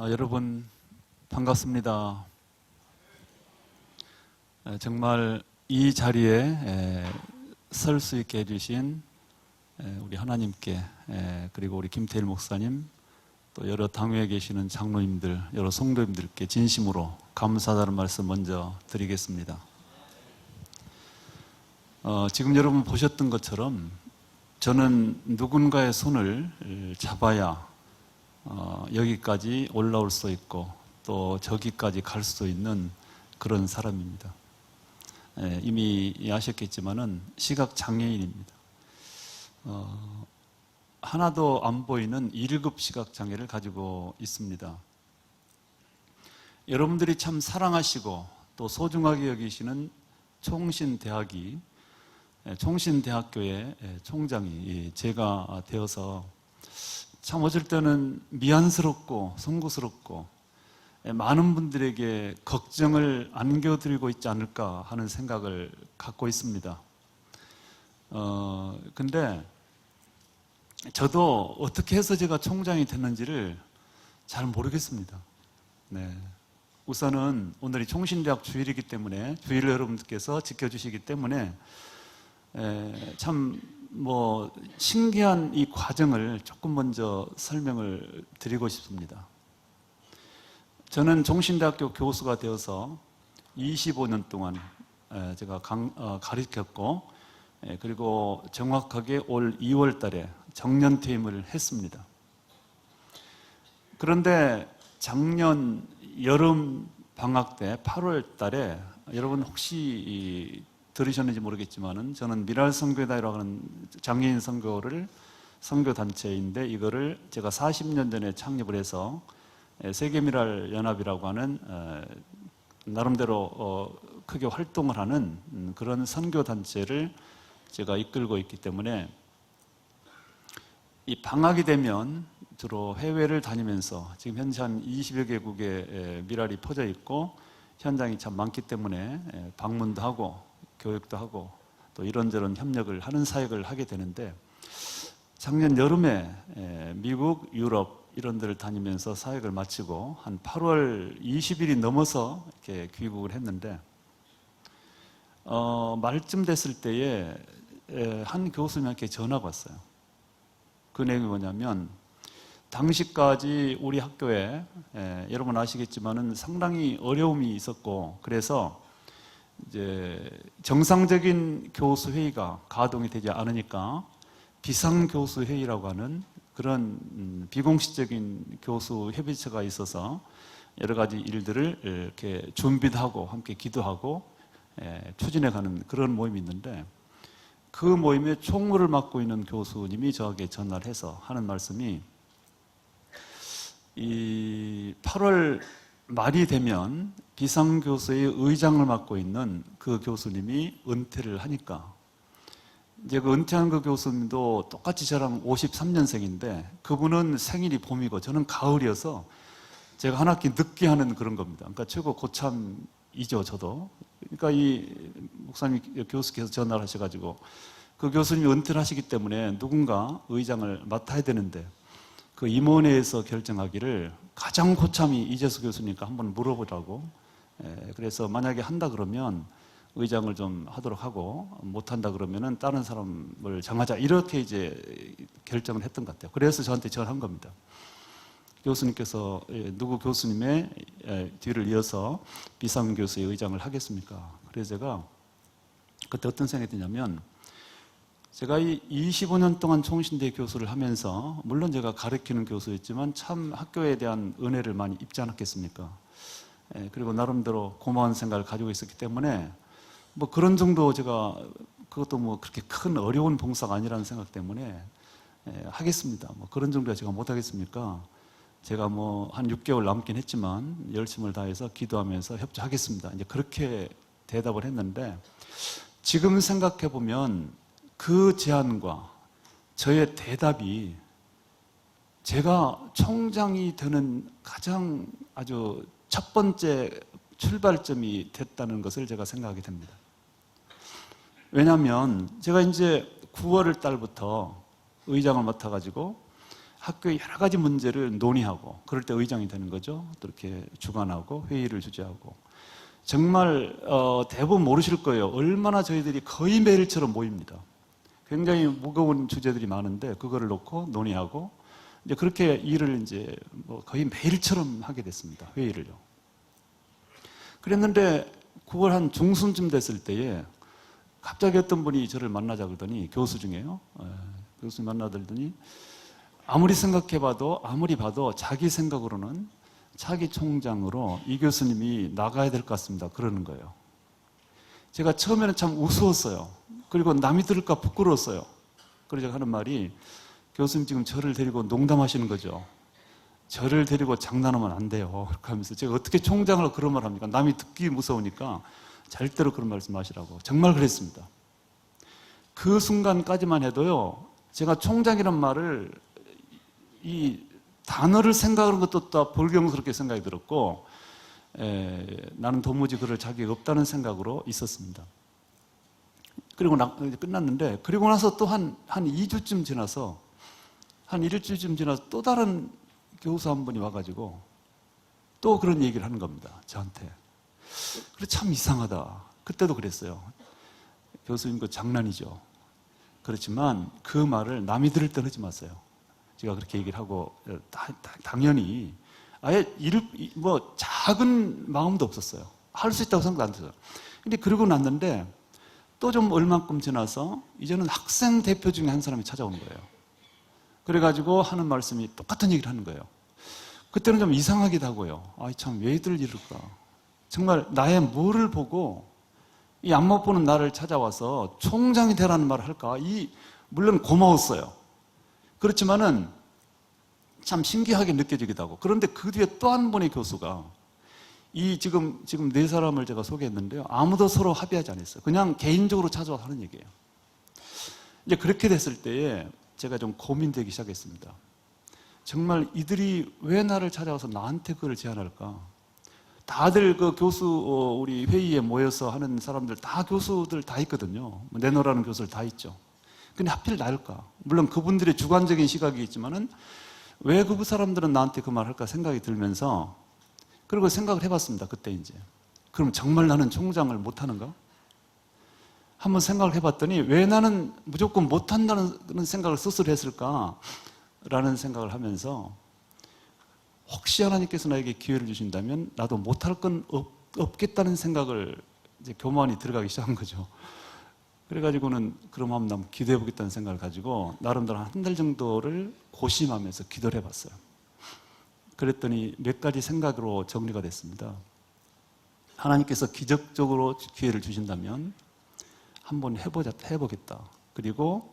여러분 반갑습니다. 정말 이 자리에 설 수 있게 해주신 우리 하나님께, 그리고 우리 김태일 목사님, 또 여러 당회에 계시는 장로님들, 여러 성도님들께 진심으로 감사하다는 말씀 먼저 드리겠습니다. 지금 여러분 보셨던 것처럼 저는 누군가의 손을 잡아야 여기까지 올라올 수 있고 또 저기까지 갈 수 있는 그런 사람입니다. 이미 아셨겠지만은 시각장애인입니다. 하나도 안 보이는 1급 시각장애를 가지고 있습니다. 여러분들이 참 사랑하시고 또 소중하게 여기시는 총신대학교의 총장이 제가 되어서 참 어쩔 때는 미안스럽고 송구스럽고 많은 분들에게 걱정을 안겨드리고 있지 않을까 하는 생각을 갖고 있습니다. 근데 저도 어떻게 해서 제가 총장이 됐는지를 잘 모르겠습니다. 우선은 오늘이 총신대학 주일이기 때문에, 주일을 여러분들께서 지켜주시기 때문에 참 신기한 이 과정을 조금 먼저 설명을 드리고 싶습니다. 저는 종신대학교 교수가 되어서 25년 동안 제가 가르쳤고, 그리고 정확하게 올 2월 달에 정년퇴임을 했습니다. 그런데 작년 여름 방학 때 8월 달에 여러분 혹시 들으셨는지 모르겠지만은 저는 미랄선교회라고 하는 장애인 선교단체인데, 이거를 제가 40년 전에 창립을 해서 세계미랄연합이라고 하는 나름대로 크게 활동을 하는 그런 선교단체를 제가 이끌고 있기 때문에 이 방학이 되면 주로 해외를 다니면서, 지금 현재 한 20여 개국에 미랄이 퍼져 있고 현장이 참 많기 때문에 방문도 하고 교육도 하고 또 이런저런 협력을 하는 사역을 하게 되는데, 작년 여름에 미국, 유럽 이런 데를 다니면서 사역을 마치고 한 8월 20일이 넘어서 이렇게 귀국을 했는데, 말쯤 됐을 때에 한 교수님한테 전화가 왔어요. 그 내용이 뭐냐면, 당시까지 우리 학교에 여러분 아시겠지만은 상당히 어려움이 있었고, 그래서 이제 정상적인 교수 회의가 가동이 되지 않으니까 비상교수 회의라고 하는 그런 비공식적인 교수 협의체가 있어서 여러 가지 일들을 이렇게 준비도 하고 함께 기도하고 추진해가는 그런 모임이 있는데, 그 모임의 총무를 맡고 있는 교수님이 저에게 전화를 해서 하는 말씀이, 이 8월 말이 되면 비상교수의 의장을 맡고 있는 그 교수님이 은퇴를 하니까, 이제 그 은퇴한 그 교수님도 똑같이 저랑 53년생인데 그분은 생일이 봄이고 저는 가을이어서 제가 한 학기 늦게 하는 그런 겁니다. 그러니까 최고 고참이죠, 저도. 그러니까 이 목사님 교수께서 전화를 하셔가지고 그 교수님이 은퇴를 하시기 때문에 누군가 의장을 맡아야 되는데, 그 임원회에서 결정하기를 가장 고참이 이재수 교수님과 한번 물어보라고. 그래서 만약에 한다 그러면 의장을 좀 하도록 하고, 못한다 그러면은 다른 사람을 정하자, 이렇게 이제 결정을 했던 것 같아요. 그래서 저한테 전화한 겁니다. 교수님께서 누구 교수님의 뒤를 이어서 비상교수의 의장을 하겠습니까? 그래서 제가 그때 어떤 생각이 드냐면, 제가 이 25년 동안 총신대 교수를 하면서, 물론 제가 가르치는 교수였지만 참 학교에 대한 은혜를 많이 입지 않았겠습니까? 그리고 나름대로 고마운 생각을 가지고 있었기 때문에 그런 정도, 제가 그것도 그렇게 큰 어려운 봉사가 아니라는 생각 때문에 하겠습니다. 그런 정도야 제가 못하겠습니까? 제가 한 6개월 남긴 했지만 열심을 다해서 기도하면서 협조하겠습니다. 이제 그렇게 대답을 했는데, 지금 생각해 보면 그 제안과 저의 대답이 제가 총장이 되는 가장 아주 첫 번째 출발점이 됐다는 것을 제가 생각하게 됩니다. 왜냐하면 제가 이제 9월 달부터 의장을 맡아가지고 학교의 여러 가지 문제를 논의하고, 그럴 때 의장이 되는 거죠. 또 이렇게 주관하고 회의를 주재하고. 정말 대부분 모르실 거예요. 얼마나 저희들이 거의 매일처럼 모입니다. 굉장히 무거운 주제들이 많은데 그거를 놓고 논의하고, 이제 그렇게 일을 이제 뭐 거의 매일처럼 하게 됐습니다. 회의를요. 그랬는데 9월 한 중순쯤 됐을 때에 갑자기 어떤 분이 저를 만나자 그러더니, 교수 중에요. 교수 만나더니 아무리 생각해봐도, 아무리 봐도 자기 생각으로는 차기 총장으로 이 교수님이 나가야 될 것 같습니다. 그러는 거예요. 제가 처음에는 참 우스웠어요. 그리고 남이 들을까 부끄러웠어요. 그래서 제가 하는 말이, 교수님 지금 저를 데리고 농담하시는 거죠. 저를 데리고 장난하면 안 돼요. 그렇게 하면서 제가 어떻게 총장을 그런 말 합니까? 남이 듣기 무서우니까 절대로 그런 말씀 하시라고. 정말 그랬습니다. 그 순간까지만 해도요, 제가 총장이란 말을, 이 단어를 생각하는 것도 다 불경스럽게 생각이 들었고, 나는 도무지 그럴 자격이 없다는 생각으로 있었습니다. 그리고 끝났는데, 그리고 나서 또 한 2주쯤 지나서, 한 일주일쯤 지나서 또 다른 교수 한 분이 와가지고 또 그런 얘기를 하는 겁니다. 저한테. 그래, 참 이상하다. 그때도 그랬어요. 교수님 그 장난이죠. 그렇지만 그 말을 남이 들을 때 하지 마세요. 제가 그렇게 얘기를 하고, 당연히 아예 뭐 작은 마음도 없었어요. 할 수 있다고 생각 안 했어요. 근데 그러고 났는데 또 좀 얼마큼 지나서 이제는 학생 대표 중에 한 사람이 찾아오는 거예요. 그래가지고 하는 말씀이 똑같은 얘기를 하는 거예요. 그때는 좀 이상하기도 하고요. 아이 참, 왜들 이럴까? 정말 나의 뭐를 보고 이 안 못 보는 나를 찾아와서 총장이 되라는 말을 할까? 물론 고마웠어요. 그렇지만은 참 신기하게 느껴지기도 하고. 그런데 그 뒤에 또 한 분의 교수가, 지금 네 사람을 제가 소개했는데요, 아무도 서로 합의하지 않았어요. 그냥 개인적으로 찾아와서 하는 얘기예요. 이제 그렇게 됐을 때에 제가 좀 고민되기 시작했습니다. 정말 이들이 왜 나를 찾아와서 나한테 그걸 제안할까? 다들 그 우리 회의에 모여서 하는 사람들 다 교수들 다 있거든요. 내노라는 교수들 다 있죠. 근데 하필 나일까? 물론 그분들의 주관적인 시각이 있지만은 왜 그 사람들은 나한테 그 말 할까 생각이 들면서, 그리고 생각을 해봤습니다. 그때 이제. 그럼 정말 나는 총장을 못하는가? 한번 생각을 해봤더니 왜 나는 무조건 못한다는 생각을 스스로 했을까라는 생각을 하면서, 혹시 하나님께서 나에게 기회를 주신다면 나도 못할 건 없겠다는 생각을 이제 교만이 들어가기 시작한 거죠. 그래가지고는 그럼 한번 기도해보겠다는 생각을 가지고 나름대로 한 달 정도를 고심하면서 기도를 해봤어요. 그랬더니 몇 가지 생각으로 정리가 됐습니다. 하나님께서 기적적으로 기회를 주신다면 한번 해보겠다. 그리고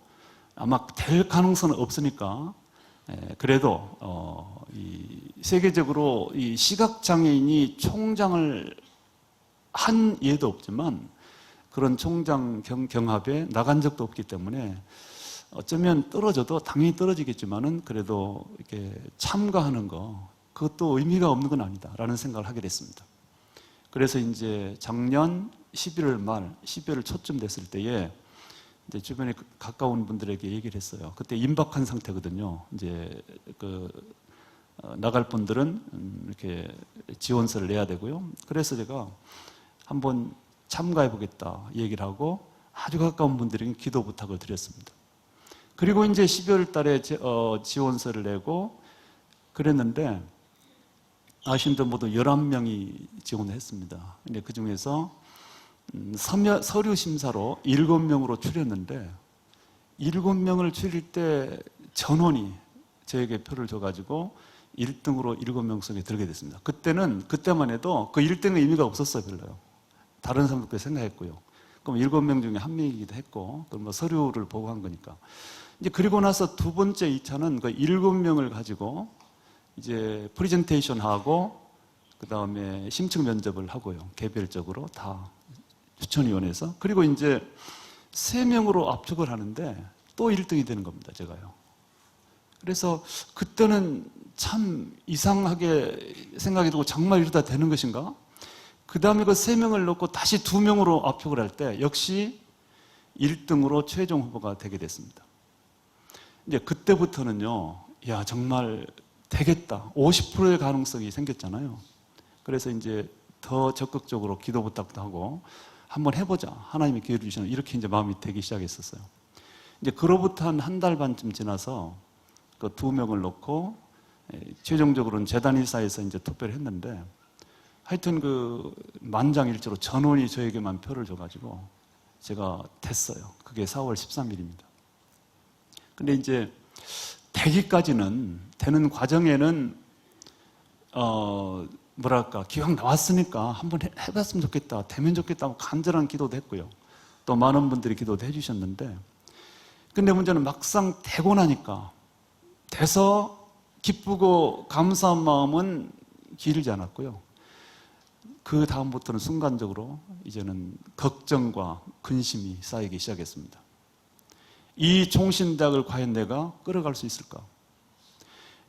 아마 될 가능성은 없으니까, 그래도 세계적으로 이 시각장애인이 총장을 한 예도 없지만 그런 총장 경합에 나간 적도 없기 때문에 어쩌면 떨어져도 당연히 떨어지겠지만은 그래도 이렇게 참가하는 거, 그것도 의미가 없는 건 아니다라는 생각을 하게 됐습니다. 그래서 이제 작년 11월 말, 12월 초쯤 됐을 때에 이제 주변에 가까운 분들에게 얘기를 했어요. 그때 임박한 상태거든요. 이제 나갈 분들은 이렇게 지원서를 내야 되고요. 그래서 제가 한번 참가해 보겠다 얘기를 하고 아주 가까운 분들에게 기도 부탁을 드렸습니다. 그리고 이제 12월 달에 지원서를 내고 그랬는데, 아시는 분 모두 11명이 지원을 했습니다. 근데 그 중에서 서류 심사로 7명으로 추렸는데, 7명을 추릴 때 전원이 저에게 표를 줘가지고 1등으로 7명 속에 들게 됐습니다. 그때만 해도 그 1등의 의미가 없었어요, 별로요. 다른 사람들도 생각했고요. 그럼 7명 중에 1명이기도 했고, 그럼 뭐 서류를 보고 한 거니까. 이제 그리고 나서 두 번째 2차는 그 7명을 가지고 이제 프리젠테이션 하고, 그 다음에 심층 면접을 하고요. 개별적으로 다 추천위원회에서. 그리고 이제 3명으로 압축을 하는데 또 1등이 되는 겁니다, 제가요. 그래서 그때는 참 이상하게 생각이 들고, 정말 이러다 되는 것인가? 그 다음에 그 3명을 넣고 다시 2명으로 압축을 할 때 역시 1등으로 최종 후보가 되게 됐습니다. 이제 그때부터는요, 야, 정말 되겠다. 50%의 가능성이 생겼잖아요. 그래서 이제 더 적극적으로 기도 부탁도 하고 한번 해보자. 하나님이 기회를 주시는 이렇게 이제 마음이 되기 시작했었어요. 이제 그로부터 한 달 반쯤 지나서 그 2명을 놓고 최종적으로는 재단일사에서 이제 투표를 했는데 하여튼 그 만장일치로 전원이 저에게만 표를 줘가지고 제가 됐어요. 그게 4월 13일입니다. 근데 이제 되기까지는 되는 과정에는 뭐랄까 기왕 나왔으니까 한번 해봤으면 좋겠다, 되면 좋겠다 하고 간절한 기도도 했고요. 또 많은 분들이 기도도 해주셨는데 근데 문제는 막상 되고 나니까 돼서 기쁘고 감사한 마음은 길지 않았고요. 그 다음부터는 순간적으로 이제는 걱정과 근심이 쌓이기 시작했습니다. 이 총신대학을 과연 내가 끌어갈 수 있을까?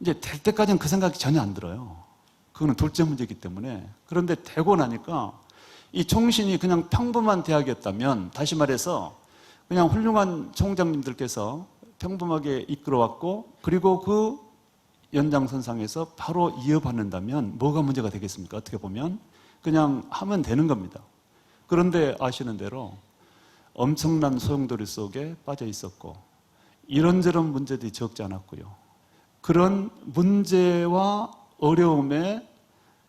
이제 될 때까지는 그 생각이 전혀 안 들어요. 그거는 둘째 문제이기 때문에. 그런데 되고 나니까 이 총신이 그냥 평범한 대학이었다면, 다시 말해서 그냥 훌륭한 총장님들께서 평범하게 이끌어왔고 그리고 그 연장선상에서 바로 이어받는다면 뭐가 문제가 되겠습니까? 어떻게 보면 그냥 하면 되는 겁니다. 그런데 아시는 대로 엄청난 소용돌이 속에 빠져 있었고 이런저런 문제들이 적지 않았고요. 그런 문제와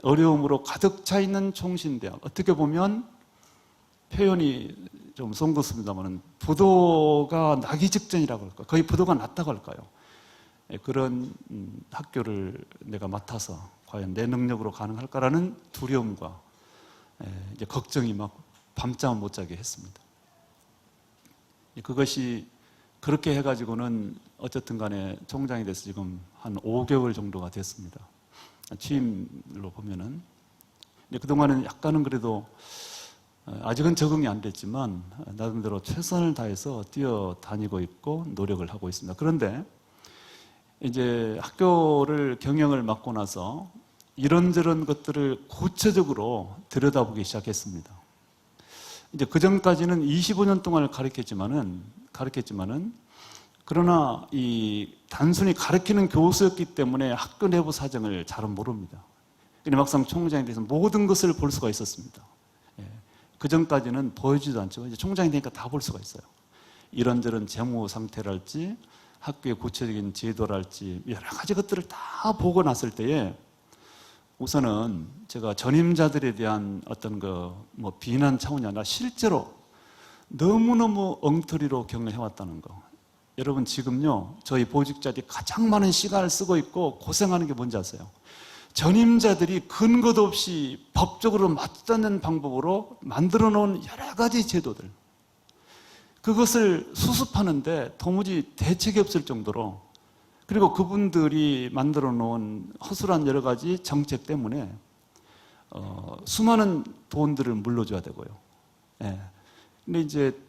어려움으로 가득 차 있는 총신대학, 어떻게 보면 표현이 좀 송구스럽습니다만 부도가 나기 직전이라고 할까요? 거의 부도가 났다고 할까요? 그런 학교를 내가 맡아서 과연 내 능력으로 가능할까라는 두려움과 이제 걱정이 막 밤잠 못 자게 했습니다. 그것이 그렇게 해가지고는 어쨌든 간에 총장이 돼서 지금 한 5개월 정도가 됐습니다. 취임으로 보면은. 그동안은 약간은 그래도 아직은 적응이 안 됐지만 나름대로 최선을 다해서 뛰어다니고 있고 노력을 하고 있습니다. 그런데 이제 학교를 경영을 맡고 나서 이런저런 것들을 구체적으로 들여다보기 시작했습니다. 이제 그 전까지는 25년 동안 가르쳤지만은 그러나 이 단순히 가르치는 교수였기 때문에 학교 내부 사정을 잘은 모릅니다. 근데 막상 총장이 돼서 모든 것을 볼 수가 있었습니다. 그 전까지는 보여지도 않죠. 이제 총장이 되니까 다 볼 수가 있어요. 이런저런 재무 상태랄지 학교의 구체적인 제도랄지 여러 가지 것들을 다 보고 났을 때에 우선은 제가 전임자들에 대한 어떤 뭐 비난 차원이 아니라 실제로 너무너무 엉터리로 경영해왔다는 거. 여러분 지금요 저희 보직자들이 가장 많은 시간을 쓰고 있고 고생하는 게 뭔지 아세요? 전임자들이 근거도 없이 법적으로 맞닿는 방법으로 만들어 놓은 여러 가지 제도들, 그것을 수습하는데 도무지 대책이 없을 정도로, 그리고 그분들이 만들어 놓은 허술한 여러 가지 정책 때문에 수많은 돈들을 물러줘야 되고요. 근데 이제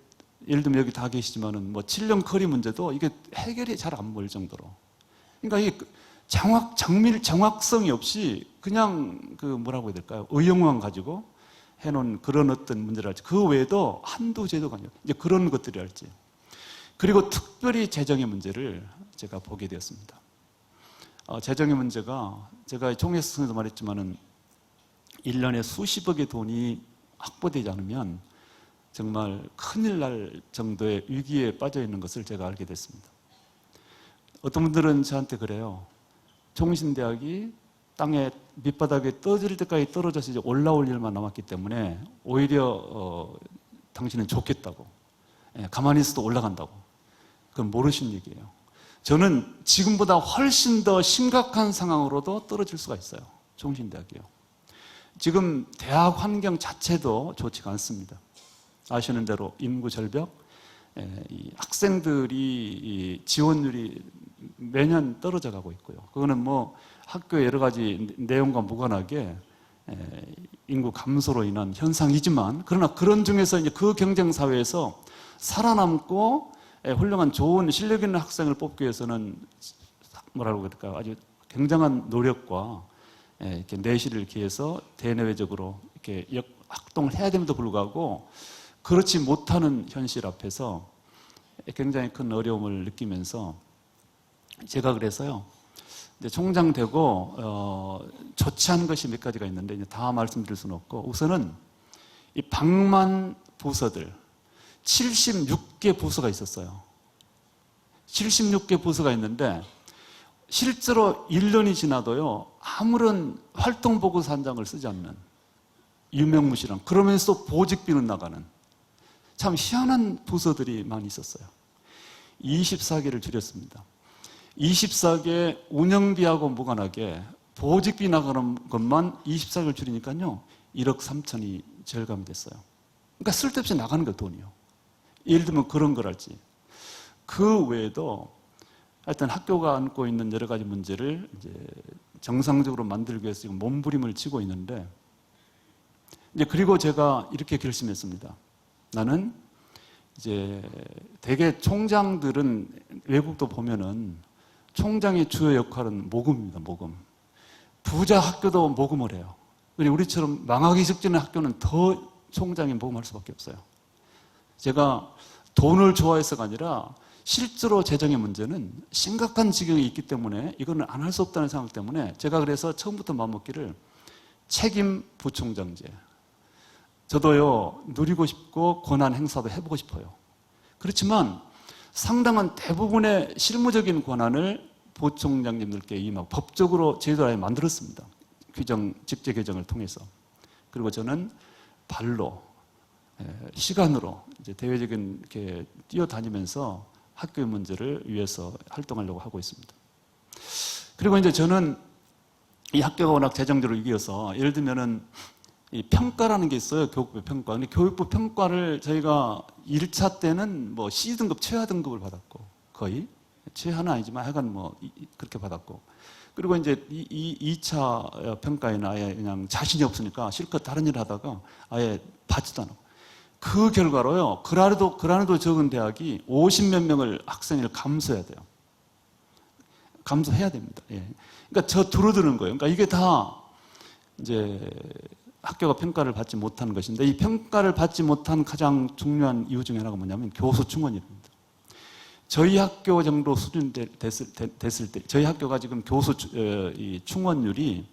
예를 들면 여기 다 계시지만은 뭐 7년 커리 문제도 이게 해결이 잘 안 보일 정도로, 그러니까 이게 정확성이 없이 그냥 뭐라고 해야 될까요? 의욕만 가지고 해놓은 그런 어떤 문제랄지, 그 외에도 한두 제도가 아니에요. 이제 그런 것들이랄지. 그리고 특별히 재정의 문제를 제가 보게 되었습니다. 재정의 문제가 제가 총회에서도 말했지만은 1년에 수십억의 돈이 확보되지 않으면 정말 큰일 날 정도의 위기에 빠져 있는 것을 제가 알게 됐습니다. 어떤 분들은 저한테 그래요. 총신대학이 땅에 밑바닥에 떨어질 때까지 떨어져서 이제 올라올 일만 남았기 때문에 오히려 당신은 좋겠다고, 가만히 있어도 올라간다고. 그건 모르신 얘기예요. 저는 지금보다 훨씬 더 심각한 상황으로도 떨어질 수가 있어요. 총신대학이요. 지금 대학 환경 자체도 좋지가 않습니다. 아시는 대로 인구 절벽, 이 학생들이 지원율이 매년 떨어져 가고 있고요. 그거는 뭐 학교의 여러 가지 내용과 무관하게 인구 감소로 인한 현상이지만, 그러나 그런 중에서 이제 그 경쟁 사회에서 살아남고 훌륭한 좋은 실력 있는 학생을 뽑기 위해서는 뭐라고 그럴까요? 아주 굉장한 노력과 이렇게 내실을 기해서 대내외적으로 이렇게 활동을 해야 됨에도 불구하고 그렇지 못하는 현실 앞에서 굉장히 큰 어려움을 느끼면서 제가 그래서요, 이제 총장 되고 좋지 않은 것이 몇 가지가 있는데 이제 다 말씀드릴 수는 없고, 우선은 이 방만 부서들 76개 부서가 있었어요. 76개 부서가 있는데 실제로 1년이 지나도요 아무런 활동보고서 한 장을 쓰지 않는 유명무실한, 그러면서 보직비는 나가는 참 희한한 부서들이 많이 있었어요. 24개를 줄였습니다. 24개 운영비하고 무관하게 보직비 나가는 것만 24개를 줄이니까요 1억 3천이 절감이 됐어요. 그러니까 쓸데없이 나가는 거 돈이요. 예를 들면 그런 거랄지. 그 외에도 하여튼 학교가 안고 있는 여러 가지 문제를 이제 정상적으로 만들기 위해서 지금 몸부림을 치고 있는데, 이제 그리고 제가 이렇게 결심했습니다. 나는 이제 대개 총장들은 외국도 보면은 총장의 주요 역할은 모금입니다. 모금. 부자 학교도 모금을 해요. 우리처럼 망하기 직전의 학교는 더 총장이 모금할 수밖에 없어요. 제가 돈을 좋아해서가 아니라 실제로 재정의 문제는 심각한 지경이 있기 때문에 이거는 안 할 수 없다는 생각 때문에 제가 그래서 처음부터 마음먹기를 책임 부총장제. 저도요 누리고 싶고 권한 행사도 해보고 싶어요. 그렇지만 상당한 대부분의 실무적인 권한을 부총장님들께 임하고 법적으로 제도를 만들었습니다. 규정, 직제 개정을 통해서. 그리고 저는 발로, 시간으로 이제 대외적인 이렇게 뛰어다니면서 학교의 문제를 위해서 활동하려고 하고 있습니다. 그리고 이제 저는 이 학교가 워낙 재정적으로 위기여서, 예를 들면은 이 평가라는 게 있어요. 교육부 평가. 근데 교육부 평가를 저희가 1차 때는 뭐 C등급, 최하 등급을 받았고, 거의. 최하는 아니지만 하여간 뭐 그렇게 받았고. 그리고 이제 2차 평가에는 아예 그냥 자신이 없으니까 실컷 다른 일을 하다가 아예 받지도 않고. 그 결과로요, 그 안에도 적은 대학이 50몇 명을 학생을 감소해야 돼요. 감소해야 됩니다. 예. 그러니까 저 두루드는 거예요. 그러니까 이게 다 이제 학교가 평가를 받지 못하는 것인데, 이 평가를 받지 못한 가장 중요한 이유 중에 하나가 뭐냐면 교수 충원입니다. 저희 학교 정도 수준 됐을 때, 저희 학교가 지금 교수 충원율이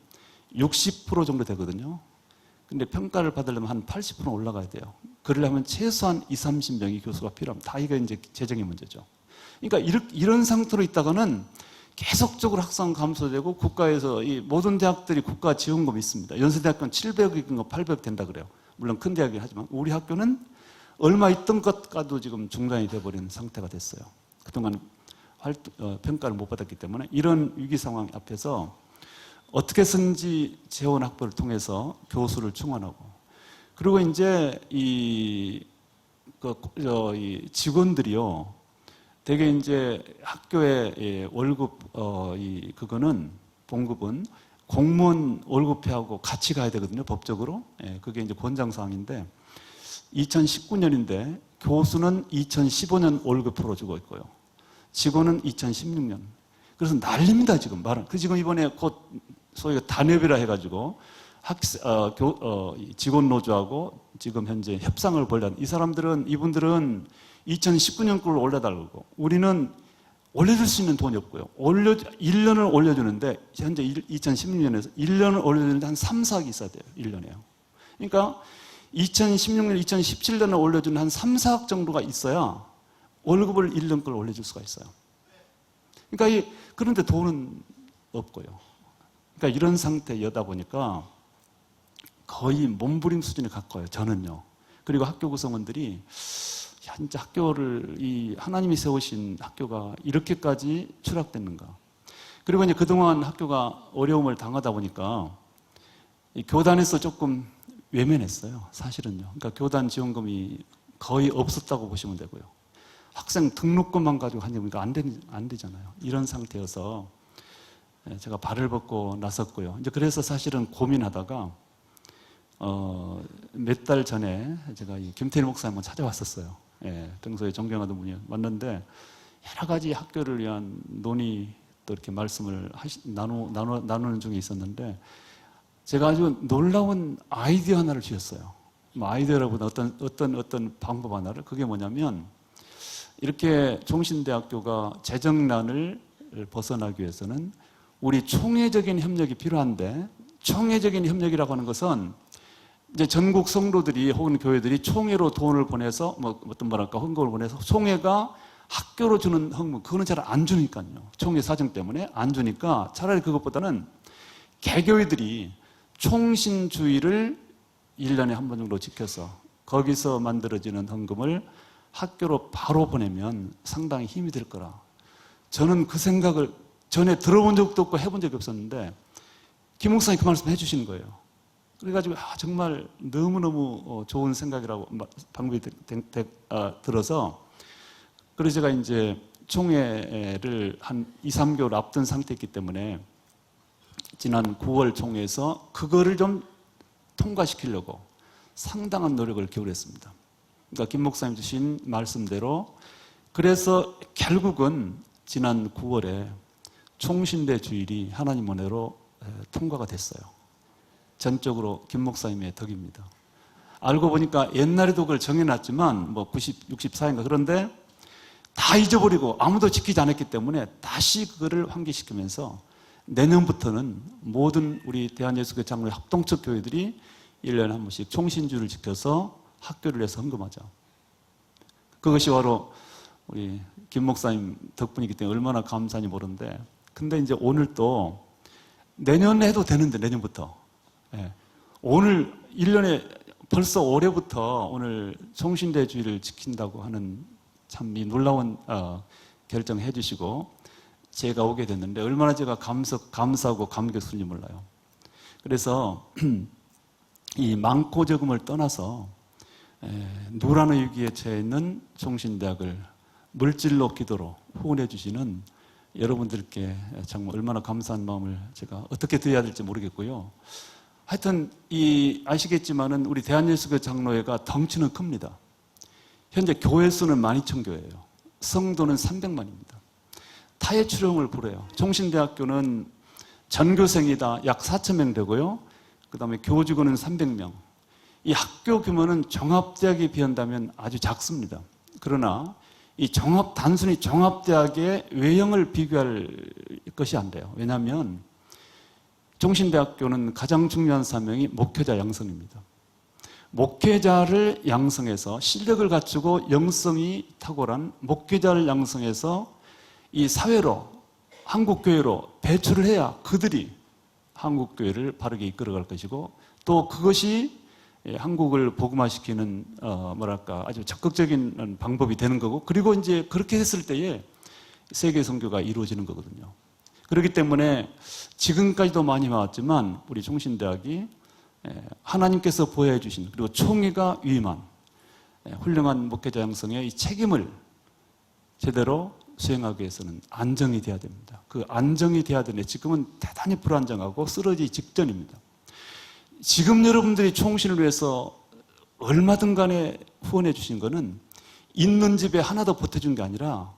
60% 정도 되거든요. 근데 평가를 받으려면 한 80% 올라가야 돼요. 그러려면 최소한 20, 30명의 교수가 필요합니다. 다 이게 이제 재정의 문제죠. 그러니까 이런 상태로 있다가는 계속적으로 학생 감소되고, 국가에서 이 모든 대학들이 국가 지원금이 있습니다. 연세대학교는 700억인가 800억 된다 그래요. 물론 큰 대학이긴 하지만 우리 학교는 얼마 있던 것과도 지금 중단이 돼버린 상태가 됐어요. 그동안 평가를 못 받았기 때문에 이런 위기 상황 앞에서 어떻게 해서든지 재원 확보를 통해서 교수를 충원하고, 그리고 이제 이 직원들이요, 되게 이제 학교의 월급 그거는 봉급은 공무원 월급회하고 같이 가야 되거든요, 법적으로. 예, 그게 이제 권장 사항인데 2019년인데 교수는 2015년 월급표로 주고 있고요. 직원은 2016년. 그래서 난립니다, 지금 말은. 그 지금 이번에 곧 소위 단협이라 해가지고 직원 노조하고 지금 현재 협상을 벌이는, 이분들은 2019년 걸 올려달라고. 우리는 올려줄 수 있는 돈이 없고요. 1년을 올려주는데, 현재 2016년에서 1년을 올려주는데 한 3, 4억 있어야 돼요. 1년에요. 그러니까 2016년, 2017년에 올려주는 한 3, 4억 정도가 있어야 월급을 1년 걸 올려줄 수가 있어요. 그러니까 그런데 돈은 없고요. 그러니까 이런 상태여다 보니까 거의 몸부림 수준에 가까워요, 저는요. 그리고 학교 구성원들이 진짜 하나님이 세우신 학교가 이렇게까지 추락됐는가. 그리고 이제 그동안 학교가 어려움을 당하다 보니까 교단에서 조금 외면했어요, 사실은요. 그러니까 교단 지원금이 거의 없었다고 보시면 되고요. 학생 등록금만 가지고 하니까 안 되잖아요. 이런 상태여서 제가 발을 벗고 나섰고요. 이제 그래서 사실은 고민하다가 몇 달 전에 제가 김태일 목사님 한번 찾아왔었어요. 예, 평소에 존경하던 분이 왔는데 여러 가지 학교를 위한 논의 또 이렇게 말씀을 나누는 중에 있었는데, 제가 아주 놀라운 아이디어 하나를 주셨어요. 아이디어라보다 어떤 방법 하나를. 그게 뭐냐면, 이렇게 종신대학교가 재정난을 벗어나기 위해서는 우리 총회적인 협력이 필요한데, 총회적인 협력이라고 하는 것은 이제 전국 성도들이 혹은 교회들이 총회로 돈을 보내서 헌금을 보내서 총회가 학교로 주는 헌금, 그거는 잘 안 주니까요. 총회 사정 때문에 안 주니까 차라리 그것보다는 개교회들이 총신주의를 1년에 한 번 정도 지켜서 거기서 만들어지는 헌금을 학교로 바로 보내면 상당히 힘이 될 거라. 저는 그 생각을 전에 들어본 적도 없고 해본 적이 없었는데 김 목사님 그 말씀 해주신 거예요. 그래가지고 정말 너무너무 좋은 생각이라고 방법이 들어서, 그래서 제가 이제 총회를 한 2, 3개월 앞둔 상태였기 때문에 지난 9월 총회에서 그거를 좀 통과시키려고 상당한 노력을 기울였습니다. 그러니까 김 목사님 주신 말씀대로, 그래서 결국은 지난 9월에 총신대 주일이 하나님 은혜로 통과가 됐어요. 전적으로 김 목사님의 덕입니다. 알고 보니까 옛날에도 그걸 정해놨지만 64인가 그런데 다 잊어버리고 아무도 지키지 않았기 때문에 다시 그거를 환기시키면서 내년부터는 모든 우리 대한예수교회 장로회 합동적 교회들이 1년에 한 번씩 총신주를 지켜서 학교를 해서 헌금하자. 그것이 바로 우리 김 목사님 덕분이기 때문에 얼마나 감사한지 모르는데, 근데 이제 오늘 또 내년에 해도 되는데, 내년부터. 오늘 1년에 벌써 올해부터 오늘 총신대주의를 지킨다고 하는 참 놀라운 결정해 주시고 제가 오게 됐는데 얼마나 제가 감사하고 감격스러운지 몰라요. 그래서 이 많고 적음을 떠나서 누라는 위기에 처해 있는 총신대학을 물질로 기도로 후원해 주시는 여러분들께 정말 얼마나 감사한 마음을 제가 어떻게 드려야 될지 모르겠고요. 하여튼 아시겠지만은 우리 대한예수교회 장로회가 덩치는 큽니다. 현재 교회 수는 12,000교회예요. 성도는 300만입니다. 타의 출형을 부려요. 총신대학교는 전교생이다 약 4,000명 되고요. 그 다음에 교직원은 300명. 이 학교 규모는 종합대학에 비한다면 아주 작습니다. 그러나 단순히 종합대학의 외형을 비교할 것이 안 돼요. 왜냐하면 총신대학교는 가장 중요한 사명이 목회자 양성입니다. 목회자를 양성해서 실력을 갖추고 영성이 탁월한 목회자를 양성해서 이 사회로, 한국교회로 배출을 해야 그들이 한국교회를 바르게 이끌어갈 것이고, 또 그것이 한국을 복음화시키는 아주 적극적인 방법이 되는 거고, 그리고 이제 그렇게 했을 때에 세계 선교가 이루어지는 거거든요. 그렇기 때문에 지금까지도 많이 나왔지만 우리 총신대학이 하나님께서 보호해 주신, 그리고 총회가 위임한 훌륭한 목회자 양성의 이 책임을 제대로 수행하기 위해서는 안정이 돼야 됩니다. 그 안정이 돼야 되는데 지금은 대단히 불안정하고 쓰러지기 직전입니다. 지금 여러분들이 총신을 위해서 얼마든 간에 후원해 주신 거는 있는 집에 하나 더 보태준 게 아니라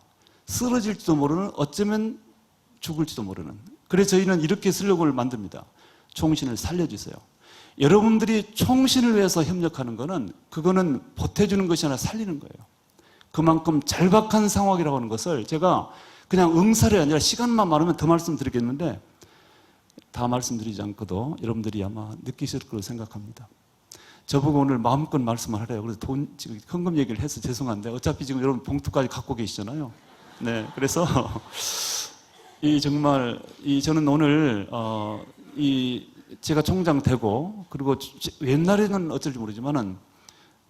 쓰러질지도 모르는, 어쩌면 죽을지도 모르는. 그래서 저희는 이렇게 슬로건을 만듭니다. 총신을 살려주세요. 여러분들이 총신을 위해서 협력하는 거는, 그거는 보태주는 것이 아니라 살리는 거예요. 그만큼 절박한 상황이라고 하는 것을 제가 그냥 응사를 아니라 시간만 많으면 더 말씀드리겠는데 다 말씀드리지 않고도 여러분들이 아마 느끼실 거라고 생각합니다. 저보고 오늘 마음껏 말씀을 하래요. 그래서 지금 헌금 얘기를 해서 죄송한데 어차피 지금 여러분 봉투까지 갖고 계시잖아요. 네, 그래서 저는 오늘 제가 총장 되고, 그리고 옛날에는 어쩔지 모르지만은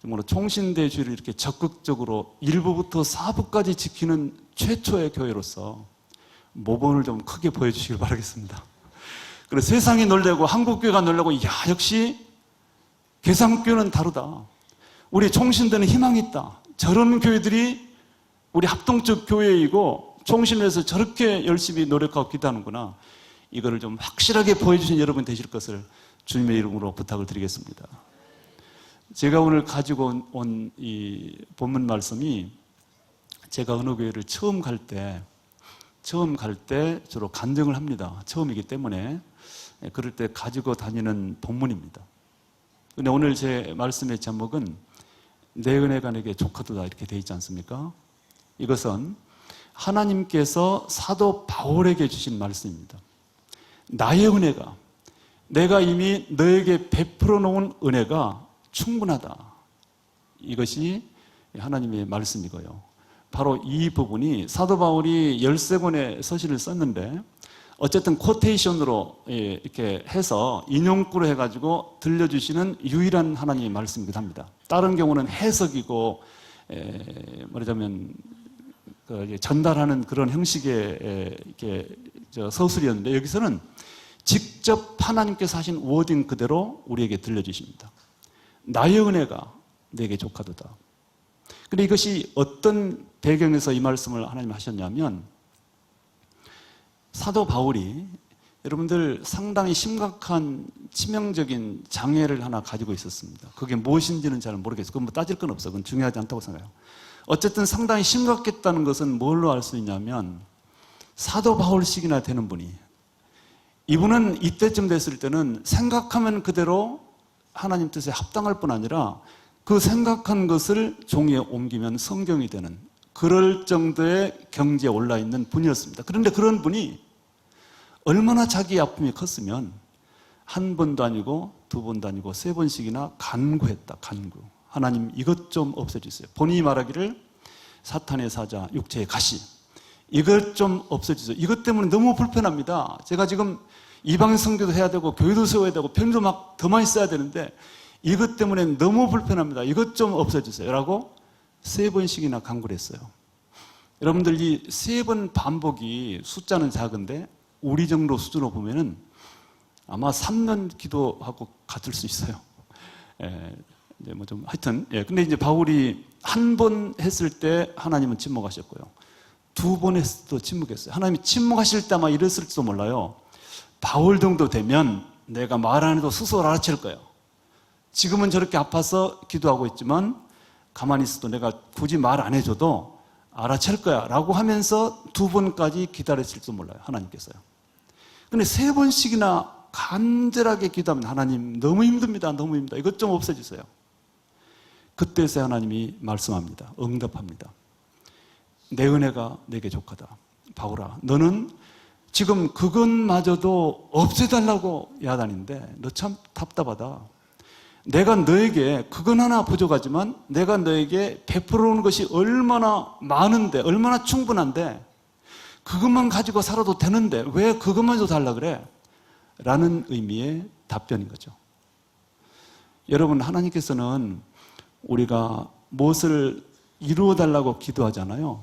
정말 총신대주의를 이렇게 적극적으로 1부부터 4부까지 지키는 최초의 교회로서 모범을 좀 크게 보여주시길 바라겠습니다. 그래서 세상이 놀래고 한국교회가 놀래고, 역시 개상교회는 다르다. 우리 총신대는 희망이 있다. 저런 교회들이 우리 합동적 교회이고 총신을 위해서 저렇게 열심히 노력하고 기도하는구나. 이거를 좀 확실하게 보여주신 여러분 되실 것을 주님의 이름으로 부탁을 드리겠습니다. 제가 오늘 가지고 온 이 본문 말씀이, 제가 어느 교회를 처음 갈 때 주로 간증을 합니다. 처음이기 때문에 그럴 때 가지고 다니는 본문입니다. 근데 오늘 제 말씀의 제목은 내 은혜가 내게 족하도다 이렇게 되어 있지 않습니까? 이것은 하나님께서 사도 바울에게 주신 말씀입니다. 나의 은혜가, 내가 이미 너에게 베풀어 놓은 은혜가 충분하다. 이것이 하나님의 말씀이고요. 바로 이 부분이 사도 바울이 13권의 서신을 썼는데 어쨌든 코테이션으로 이렇게 해서 인용구로 해가지고 들려주시는 유일한 하나님의 말씀이기도 합니다. 다른 경우는 해석이고 말하자면 전달하는 그런 형식의 이렇게 서술이었는데 여기서는 직접 하나님께서 하신 워딩 그대로 우리에게 들려주십니다. 나의 은혜가 내게 족하도다. 그런데 이것이 어떤 배경에서 이 말씀을 하나님 하셨냐면 사도 바울이 여러분들 상당히 심각한 치명적인 장애를 하나 가지고 있었습니다. 그게 무엇인지는 잘 모르겠어요. 그건 뭐 따질 건 없어. 그건 중요하지 않다고 생각해요. 어쨌든 상당히 심각했다는 것은 뭘로 알 수 있냐면 사도 바울식이나 되는 분이 이분은 이때쯤 됐을 때는 생각하면 그대로 하나님 뜻에 합당할 뿐 아니라 그 생각한 것을 종이에 옮기면 성경이 되는 그럴 정도의 경지에 올라 있는 분이었습니다. 그런데 그런 분이 얼마나 자기 아픔이 컸으면 한 번도 아니고 두 번도 아니고 세 번씩이나 간구했다. 간구. 하나님 이것 좀 없애주세요. 본인이 말하기를 사탄의 사자 육체의 가시 이것 좀 없애주세요. 이것 때문에 너무 불편합니다. 제가 지금 이방 선교도 해야 되고 교회도 세워야 되고 편도 막 더 많이 써야 되는데 이것 때문에 너무 불편합니다. 이것 좀 없애주세요. 라고 3번씩이나 간구를 했어요. 여러분들 이 3번 반복이 숫자는 작은데 우리 정도 수준으로 보면은 아마 3년 기도하고 같을 수 있어요. 이제 뭐 좀 하여튼 근데 이제 바울이 한 번 했을 때 하나님은 침묵하셨고요. 2번 했을 때도 침묵했어요. 하나님이 침묵하실 때 아마 이랬을지도 몰라요. 바울 정도 되면 내가 말 안 해도 스스로 알아챌 거예요. 지금은 저렇게 아파서 기도하고 있지만 가만히 있어도 내가 굳이 말 안 해줘도 알아챌 거야 라고 하면서 2번까지 기다렸을지도 몰라요. 하나님께서요. 근데 3번씩이나 간절하게 기도하면 하나님 너무 힘듭니다. 너무 힘들다. 이것 좀 없애주세요. 그때서 하나님이 말씀합니다. 응답합니다. 내 은혜가 내게 족하다. 바울아, 너는 지금 그것마저도 없애달라고 야단인데 너 참 답답하다. 내가 너에게 그건 하나 부족하지만 내가 너에게 베풀어 오는 것이 얼마나 많은데 얼마나 충분한데 그것만 가지고 살아도 되는데 왜 그것마저 달라 그래? 라는 의미의 답변인 거죠. 여러분, 하나님께서는 우리가 무엇을 이루어 달라고 기도하잖아요.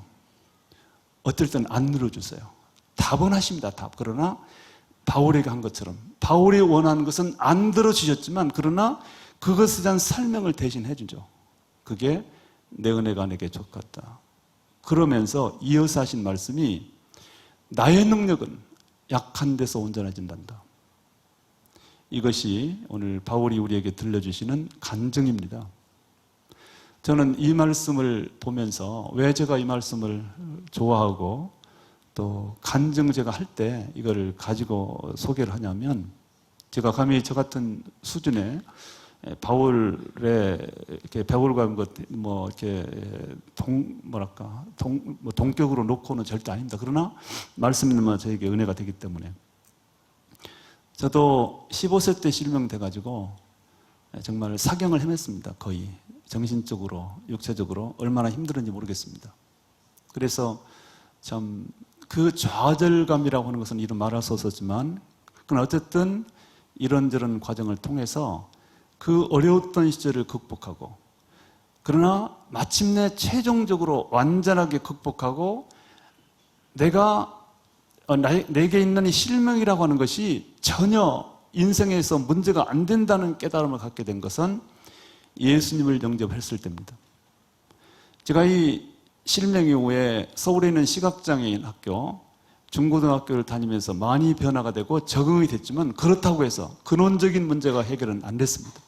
어떨 때는 안 이루어주세요. 답은 하십니다. 답. 그러나 바울에게 한 것처럼 바울이 원하는 것은 안 들어주셨지만 그러나 그것에 대한 설명을 대신 해주죠. 그게 내 은혜가 내게 족같다. 그러면서 이어서 하신 말씀이 나의 능력은 약한 데서 온전해진단다. 이것이 오늘 바울이 우리에게 들려주시는 간증입니다. 저는 이 말씀을 보면서 왜 제가 이 말씀을 좋아하고 또 간증 제가 할 때 이걸 가지고 소개를 하냐면 제가 감히 저 같은 수준의 바울의 이렇게 바울과 뭐 이렇게 동격으로 놓고는 절대 아닙니다. 그러나 말씀은 저에게 은혜가 되기 때문에 저도 15세 때 실명돼가지고 정말 사경을 헤맸습니다. 거의 정신적으로 육체적으로 얼마나 힘들었는지 모르겠습니다. 그래서 참 그 좌절감이라고 하는 것은 이런 말할 수 없었지만 그러나 어쨌든 이런저런 과정을 통해서 그 어려웠던 시절을 극복하고 그러나 마침내 최종적으로 완전하게 극복하고 내게 있는 이 실명이라고 하는 것이 전혀 인생에서 문제가 안 된다는 깨달음을 갖게 된 것은 예수님을 영접했을 때입니다. 제가 이 실명 이후에 서울에 있는 시각장애인 학교, 중고등학교를 다니면서 많이 변화가 되고 적응이 됐지만 그렇다고 해서 근원적인 문제가 해결은 안 됐습니다.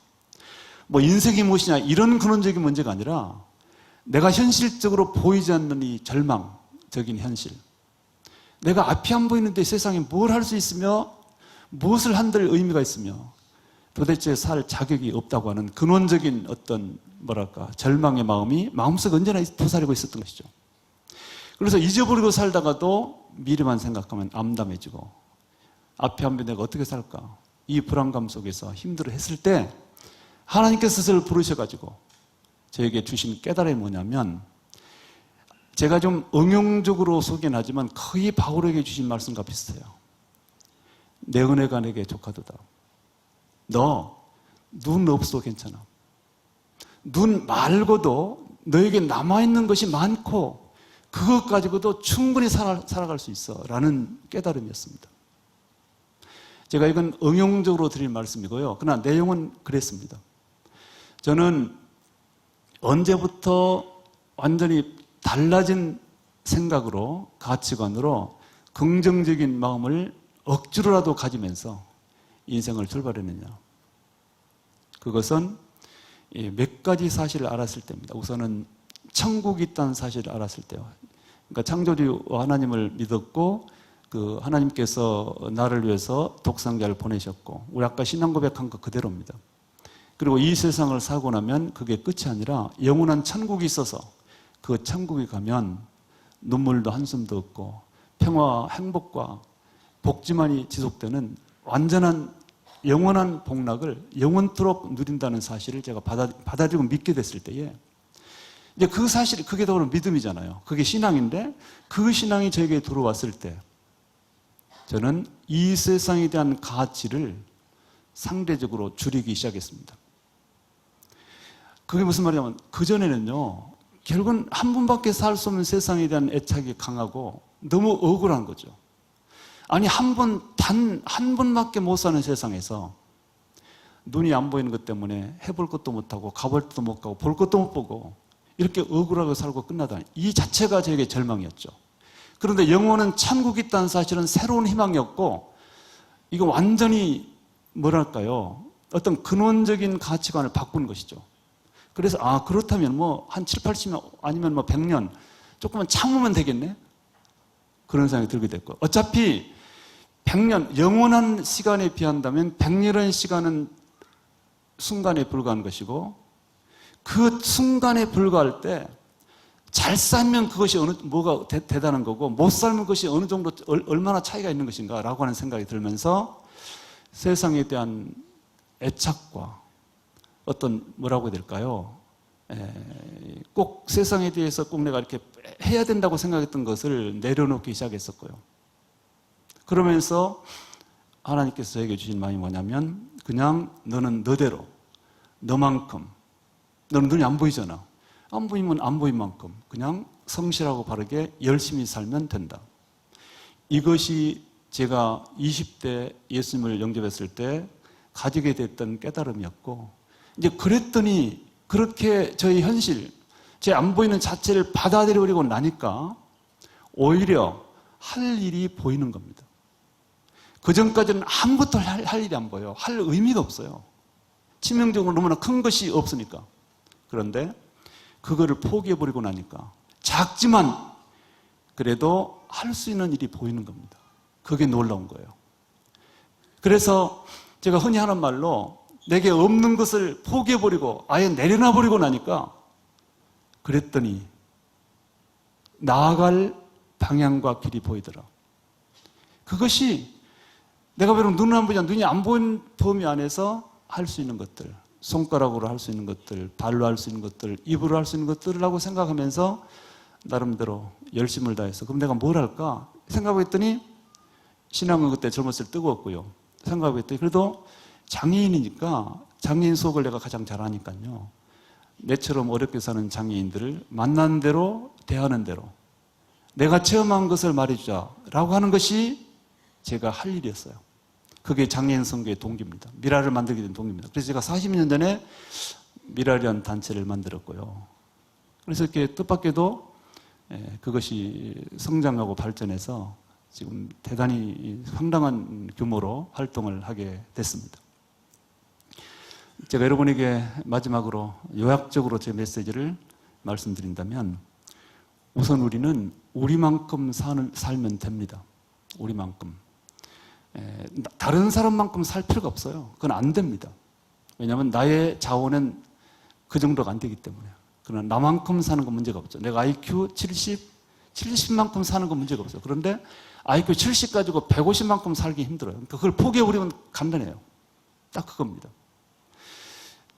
뭐 인생이 무엇이냐 이런 근원적인 문제가 아니라 내가 현실적으로 보이지 않는 이 절망적인 현실, 내가 앞이 안 보이는데 세상에 뭘 할 수 있으며 무엇을 한들 의미가 있으며 도대체 살 자격이 없다고 하는 근원적인 어떤 절망의 마음이 마음속에 언제나 도사리고 있었던 것이죠. 그래서 잊어버리고 살다가도 미래만 생각하면 암담해지고 앞에 한 번 내가 어떻게 살까? 이 불안감 속에서 힘들어 했을 때 하나님께서 저를 부르셔가지고 저에게 주신 깨달음이 뭐냐면, 제가 좀 응용적으로 소개는 하지만 거의 바울에게 주신 말씀과 비슷해요. 내 은혜가 내게 족하도다. 너 눈 없어 괜찮아. 눈 말고도 너에게 남아있는 것이 많고 그것 가지고도 충분히 살아갈 수 있어 라는 깨달음이었습니다. 제가 이건 응용적으로 드린 말씀이고요. 그러나 내용은 그랬습니다. 저는 언제부터 완전히 달라진 생각으로, 가치관으로 긍정적인 마음을 억지로라도 가지면서 인생을 출발했느냐. 그것은 몇 가지 사실을 알았을 때입니다. 우선은 천국이 있다는 사실을 알았을 때요. 그러니까 창조주 하나님을 믿었고, 그 하나님께서 나를 위해서 독생자를 보내셨고, 우리 아까 신앙 고백한 거 그대로입니다. 그리고 이 세상을 살고 나면 그게 끝이 아니라 영원한 천국이 있어서 그 천국에 가면 눈물도 한숨도 없고 평화와 행복과 복지만이 지속되는 완전한 영원한 복락을 영원토록 누린다는 사실을 제가 받아들이고 믿게 됐을 때에, 이제 그 사실, 그게 바로 믿음이잖아요. 그게 신앙인데, 그 신앙이 저에게 들어왔을 때 저는 이 세상에 대한 가치를 상대적으로 줄이기 시작했습니다. 그게 무슨 말이냐면, 그전에는요, 결국은 한 분밖에 살 수 없는 세상에 대한 애착이 강하고 너무 억울한 거죠. 아니, 단 한 분밖에 못 사는 세상에서 눈이 안 보이는 것 때문에 해볼 것도 못하고 가볼 것도 못 가고 볼 것도 못 보고 이렇게 억울하게 살고 끝나다니, 이 자체가 저에게 절망이었죠. 그런데 영원한 천국이 있다는 사실은 새로운 희망이었고, 이거 완전히 뭐랄까요, 어떤 근원적인 가치관을 바꾼 것이죠. 그래서 그렇다면 뭐 한 7, 80년 아니면 뭐 100년 조금만 참으면 되겠네, 그런 생각이 들게 됐고, 어차피 100년, 영원한 시간에 비한다면 100년의 시간은 순간에 불과한 것이고, 그 순간에 불과할 때 잘 살면 그것이 뭐가 대단한 거고, 못 살면 그것이 어느 정도, 얼마나 차이가 있는 것인가 라고 하는 생각이 들면서 세상에 대한 애착과 어떤 뭐라고 해야 될까요? 꼭 세상에 대해서 꼭 내가 이렇게 해야 된다고 생각했던 것을 내려놓기 시작했었고요. 그러면서 하나님께서 저에게 주신 말이 뭐냐면, 그냥 너는 너대로, 너만큼, 너는 눈이 안 보이잖아. 안 보이면 안 보인 만큼 그냥 성실하고 바르게 열심히 살면 된다. 이것이 제가 20대 예수님을 영접했을 때 가지게 됐던 깨달음이었고, 이제 그랬더니 그렇게 저의 현실, 제 안 보이는 자체를 받아들여버리고 나니까 오히려 할 일이 보이는 겁니다. 그전까지는 아무것도 할 일이 안 보여요. 할 의미가 없어요. 치명적으로 너무나 큰 것이 없으니까. 그런데 그거를 포기해버리고 나니까 작지만 그래도 할 수 있는 일이 보이는 겁니다. 그게 놀라운 거예요. 그래서 제가 흔히 하는 말로, 내게 없는 것을 포기해버리고 아예 내려놔버리고 나니까, 그랬더니 나아갈 방향과 길이 보이더라. 그것이 내가 비록 눈은 안 보이지만 눈이 안 보이는 범위 안에서 할 수 있는 것들, 손가락으로 할 수 있는 것들, 발로 할 수 있는 것들, 입으로 할 수 있는 것들이라고 생각하면서 나름대로 열심을 다해서, 그럼 내가 뭘 할까 생각했더니, 신앙은 그때 젊었을 때 뜨거웠고요. 생각했더니 그래도 장애인이니까 장애인 수업을 내가 가장 잘하니까요, 내처럼 어렵게 사는 장애인들을 만난 대로 대하는 대로 내가 체험한 것을 말해주자라고 하는 것이 제가 할 일이었어요. 그게 장애인 선교의 동기입니다. 미라를 만들게 된 동기입니다. 그래서 제가 40년 전에 미라라는 단체를 만들었고요. 그래서 이렇게 뜻밖에도 그것이 성장하고 발전해서 지금 대단히 상당한 규모로 활동을 하게 됐습니다. 제가 여러분에게 마지막으로 요약적으로 제 메시지를 말씀드린다면, 우선 우리는 우리만큼 살면 됩니다. 우리만큼. 다른 사람만큼 살 필요가 없어요. 그건 안 됩니다. 왜냐하면 나의 자원은 그 정도가 안 되기 때문에. 그러나 나만큼 사는 건 문제가 없죠. 내가 IQ 70, 70만큼 사는 건 문제가 없어요. 그런데 IQ 70 가지고 150만큼 살기 힘들어요. 그러니까 그걸 포기해버리면 간단해요. 딱 그겁니다.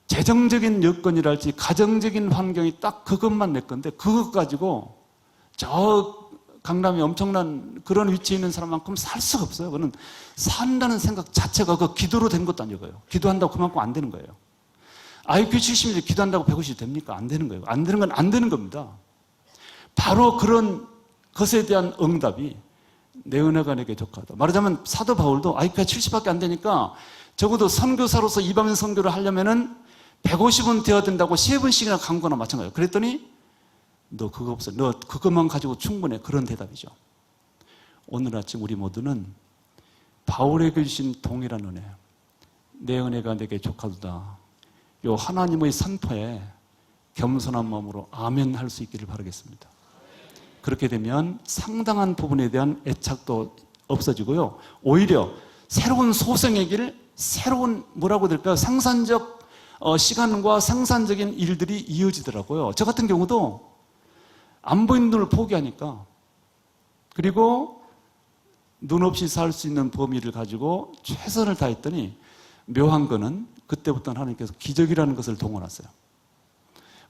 재정적인 여건이랄지 가정적인 환경이 딱 그것만 내 건데 그것 가지고 저 강남이 엄청난 그런 위치에 있는 사람만큼 살 수가 없어요. 그거는 산다는 생각 자체가 그 기도로 된 것도 아니고요. 기도한다고 그만큼 안 되는 거예요. IQ 70인데 기도한다고 150이 됩니까? 안 되는 거예요. 안 되는 건 안 되는 겁니다. 바로 그런 것에 대한 응답이 내 은혜가 내게 족하다. 말하자면 사도 바울도 IQ가 70밖에 안 되니까 적어도 선교사로서 이방인 선교를 하려면은 150은 되어야 된다고 3번씩이나 간거나 마찬가지예요. 그랬더니 너 그거 없어. 너 그것만 가지고 충분해. 그런 대답이죠. 오늘 아침 우리 모두는 바울에게 주신 동일한 은혜, 내 은혜가 내게 족하도다. 요 하나님의 선포에 겸손한 마음으로 아멘 할 수 있기를 바라겠습니다. 그렇게 되면 상당한 부분에 대한 애착도 없어지고요. 오히려 새로운 소생의 길, 새로운 뭐라고 될까요? 생산적 시간과 생산적인 일들이 이어지더라고요. 저 같은 경우도 안 보이는 눈을 포기하니까, 그리고 눈 없이 살 수 있는 범위를 가지고 최선을 다했더니 묘한 거는 그때부터는 하나님께서 기적이라는 것을 동원하세요.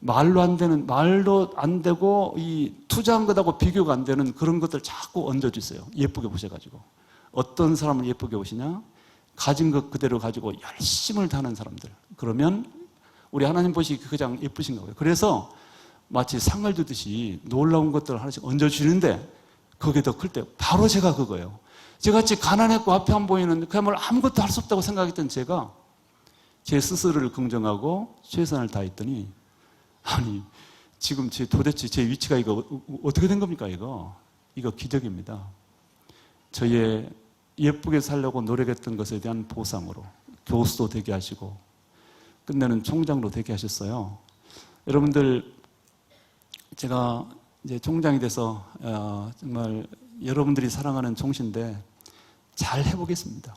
말로 안 되고 이 투자한 것하고 비교가 안 되는 그런 것들 자꾸 얹어주세요. 예쁘게 보셔가지고. 어떤 사람을 예쁘게 보시냐? 가진 것 그대로 가지고 열심을 다하는 사람들. 그러면 우리 하나님 보시기 가장 예쁘신가 봐요. 그래서 마치 상을 주듯이 놀라운 것들을 하나씩 얹어주는데 그게 더 클 때 바로 제가 그거예요. 저같이 가난했고 앞에 안 보이는 그야말로 아무것도 할 수 없다고 생각했던 제가 제 스스로를 긍정하고 최선을 다했더니 아니 지금 도대체 제 위치가 이거 어떻게 된 겁니까? 이거 기적입니다. 저의 예쁘게 살려고 노력했던 것에 대한 보상으로 교수도 되게 하시고 끝내는 총장도 되게 하셨어요. 여러분들 제가 이제 총장이 돼서 정말 여러분들이 사랑하는 총신데 잘 해보겠습니다.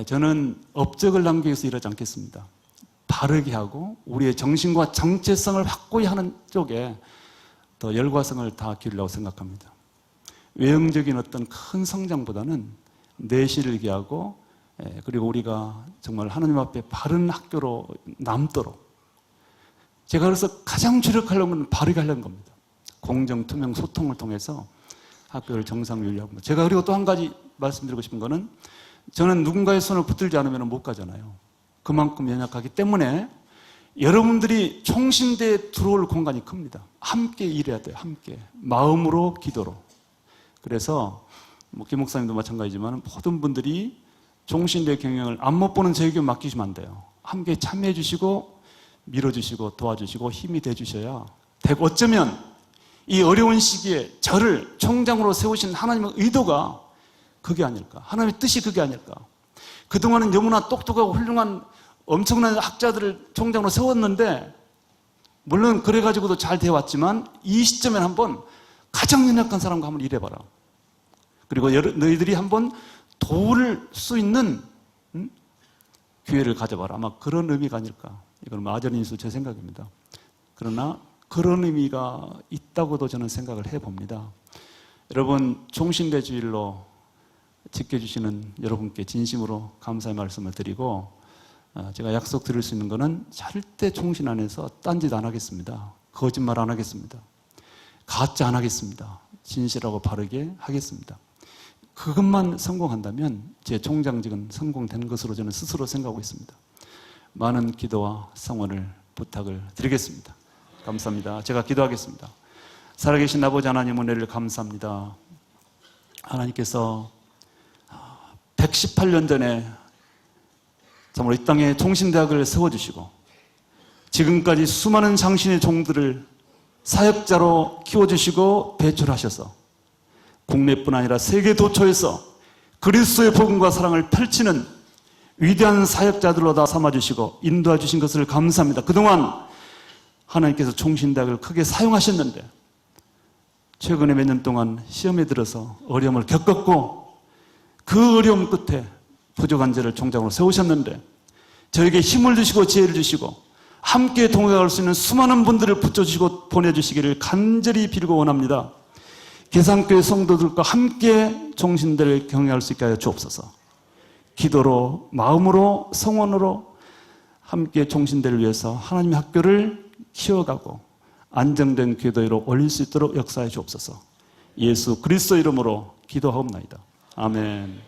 저는 업적을 남기기 위해서 일하지 않겠습니다. 바르게 하고 우리의 정신과 정체성을 확고히 하는 쪽에 더 열과성을 다 기울이라고 생각합니다. 외형적인 어떤 큰 성장보다는 내실을 기하고 그리고 우리가 정말 하나님 앞에 바른 학교로 남도록 제가 그래서 가장 주력하려면 바르게 하려는 겁니다. 공정, 투명, 소통을 통해서 학교를 정상윤리하고 제가 그리고 또 한 가지 말씀드리고 싶은 거는 저는 누군가의 손을 붙들지 않으면 못 가잖아요. 그만큼 연약하기 때문에 여러분들이 총신대에 들어올 공간이 큽니다. 함께 일해야 돼요. 함께. 마음으로 기도로. 그래서 김 목사님도 마찬가지지만 모든 분들이 총신대 경영을 안 못 보는 저에게 맡기시면 안 돼요. 함께 참여해 주시고 밀어주시고 도와주시고 힘이 돼주셔야 되고 어쩌면 이 어려운 시기에 저를 총장으로 세우신 하나님의 의도가 그게 아닐까. 하나님의 뜻이 그게 아닐까. 그동안은 너무나 똑똑하고 훌륭한 엄청난 학자들을 총장으로 세웠는데 물론 그래가지고도 잘 되어왔지만 이 시점에 한번 가장 연약한 사람과 한번 일해봐라. 그리고 너희들이 한번 도울 수 있는 기회를 가져봐라. 아마 그런 의미가 아닐까. 이건 마저린수 제 생각입니다. 그러나 그런 의미가 있다고도 저는 생각을 해봅니다. 여러분 총신대 주일로 지켜주시는 여러분께 진심으로 감사의 말씀을 드리고 제가 약속드릴 수 있는 것은 절대 총신 안에서 딴짓 안 하겠습니다. 거짓말 안 하겠습니다. 가짜 안 하겠습니다. 진실하고 바르게 하겠습니다. 그것만 성공한다면 제 총장직은 성공된 것으로 저는 스스로 생각하고 있습니다. 많은 기도와 성원을 부탁을 드리겠습니다. 감사합니다. 제가 기도하겠습니다. 살아계신 아버지 하나님 은혜를 감사합니다. 하나님께서 118년 전에 정말 이 땅에 총신대학을 세워주시고 지금까지 수많은 장신의 종들을 사역자로 키워주시고 배출하셔서 국내뿐 아니라 세계 도처에서 그리스도의 복음과 사랑을 펼치는 위대한 사역자들로 다 삼아주시고 인도해 주신 것을 감사합니다. 그동안 하나님께서 총신대학을 크게 사용하셨는데 최근에 몇 년 동안 시험에 들어서 어려움을 겪었고 그 어려움 끝에 부족한 자를 총장으로 세우셨는데 저에게 힘을 주시고 지혜를 주시고 함께 동행할 수 있는 수많은 분들을 붙여주시고 보내주시기를 간절히 빌고 원합니다. 기상교회 성도들과 함께 종신대를 경영할 수 있게 하여 주옵소서. 기도로, 마음으로, 성원으로 함께 종신대를 위해서 하나님의 학교를 키워가고 안정된 궤도로 올릴 수 있도록 역사해 주옵소서. 예수 그리스도 이름으로 기도하옵나이다. 아멘.